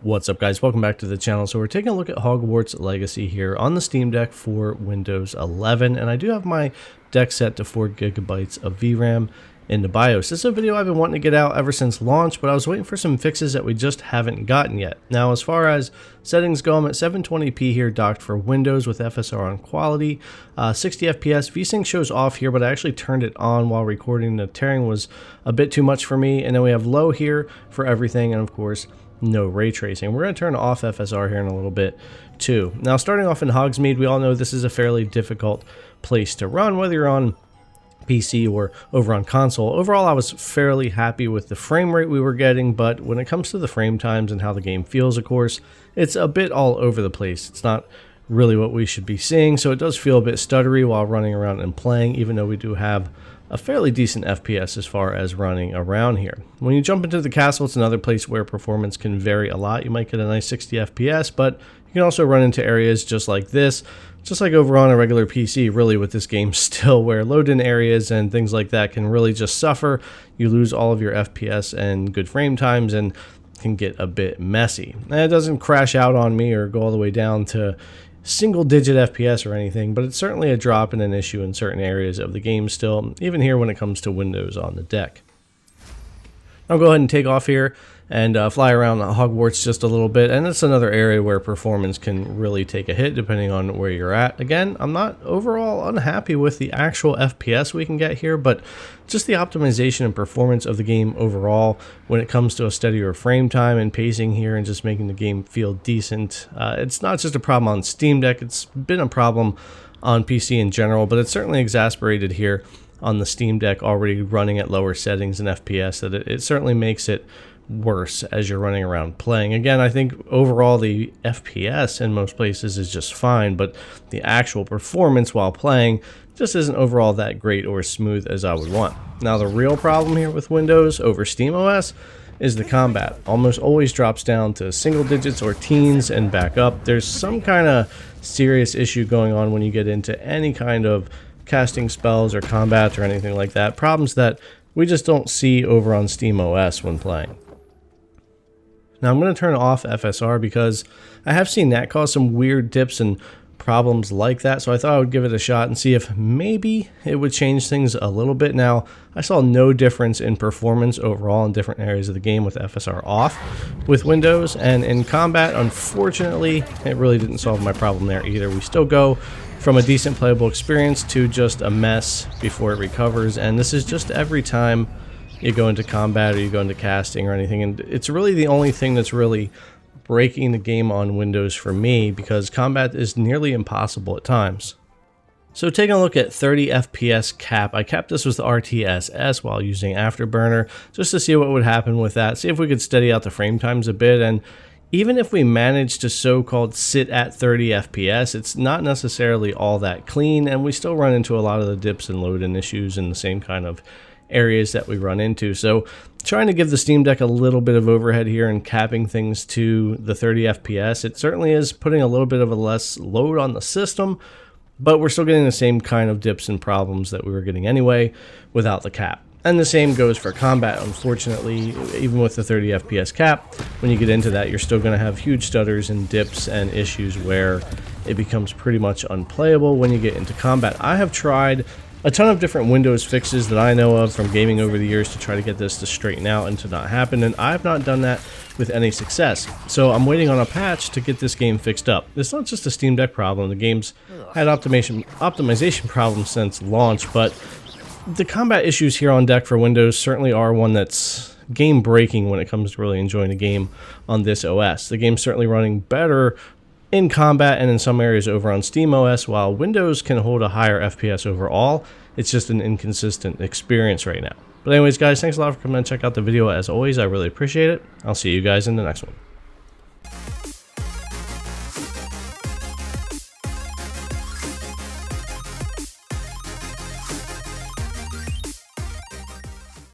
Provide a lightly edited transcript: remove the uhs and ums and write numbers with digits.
What's up, guys? Welcome back to the channel. So we're taking a look at Hogwarts Legacy here on the Steam Deck for Windows 11, and I do have my deck set to 4 gigabytes of VRAM in the BIOS. This is a video I've been wanting to get out ever since launch, but I was waiting for some fixes that we just haven't gotten yet. Now, as far as settings go, I'm at 720p here docked for Windows with FSR on quality, 60 FPS. VSync shows off here, but I actually turned it on while recording. The tearing was a bit too much for me, and then we have low here for everything, and of course, no ray tracing. We're going to turn off FSR here in a little bit too. Now, starting off in Hogsmeade, we all know this is a fairly difficult place to run, whether you're on PC or over on console. Overall, I was fairly happy with the frame rate we were getting, but when it comes to the frame times and how the game feels, of course, it's a bit all over the place. It's not really what we should be seeing, so it does feel a bit stuttery while running around and playing, even though we do have a fairly decent FPS as far as running around here. When you jump into the castle, it's another place where performance can vary a lot. You might get a nice 60 FPS, but you can also run into areas just like this, just like over on a regular PC, really, with this game still, where load-in areas and things like that can really just suffer. You lose all of your FPS and good frame times, and can get a bit messy. And it doesn't crash out on me or go all the way down to single-digit FPS or anything, but it's certainly a drop in an issue in certain areas of the game still, even here when it comes to Windows on the deck. I'll go ahead and take off here and fly around Hogwarts just a little bit, and it's another area where performance can really take a hit depending on where you're at. Again, I'm not overall unhappy with the actual FPS we can get here, but just the optimization and performance of the game overall when it comes to a steadier frame time and pacing here and just making the game feel decent. It's not just a problem on Steam Deck, it's been a problem on PC in general, but it's certainly exacerbated here on the Steam Deck, already running at lower settings and FPS, that it certainly makes it worse as you're running around playing. Again, I think overall the FPS in most places is just fine, but the actual performance while playing just isn't overall that great or smooth as I would want. Now, the real problem here with Windows over SteamOS is the combat. Almost always drops down to single digits or teens and back up. There's some kind of serious issue going on when you get into any kind of casting spells or combat or anything like that. Problems that we just don't see over on SteamOS when playing. Now, I'm going to turn off FSR because I have seen that cause some weird dips and problems like that, so I thought I would give it a shot and see if maybe it would change things a little bit. Now, I saw no difference in performance overall in different areas of the game with FSR off with Windows, and in combat, unfortunately, it really didn't solve my problem there either. We still go from a decent playable experience to just a mess before it recovers, and this is just every time you go into combat or you go into casting or anything, and it's really the only thing that's really breaking the game on Windows for me, because combat is nearly impossible at times. So taking a look at 30 FPS cap, I capped this with RTSS while using Afterburner just to see what would happen with that, see if we could steady out the frame times a bit. And even if we manage to so-called sit at 30 FPS, it's not necessarily all that clean, and we still run into a lot of the dips and load-in issues in the same kind of areas that we run into. So trying to give the Steam Deck a little bit of overhead here and capping things to the 30 FPS, it certainly is putting a little bit of a less load on the system, but we're still getting the same kind of dips and problems that we were getting anyway without the cap. And the same goes for combat, unfortunately. Even with the 30 FPS cap, when you get into that, you're still going to have huge stutters and dips and issues where it becomes pretty much unplayable when you get into combat. I have tried a ton of different Windows fixes that I know of from gaming over the years to try to get this to straighten out and to not happen, and I've not done that with any success. So I'm waiting on a patch to get this game fixed up. It's not just a Steam Deck problem. The game's had optimization problems since launch, but the combat issues here on deck for Windows certainly are one that's game-breaking when it comes to really enjoying the game on this OS. The game's certainly running better in combat and in some areas over on SteamOS, while Windows can hold a higher FPS overall. It's just an inconsistent experience right now. But anyways, guys, thanks a lot for coming and check out the video. As always, I really appreciate it. I'll see you guys in the next one.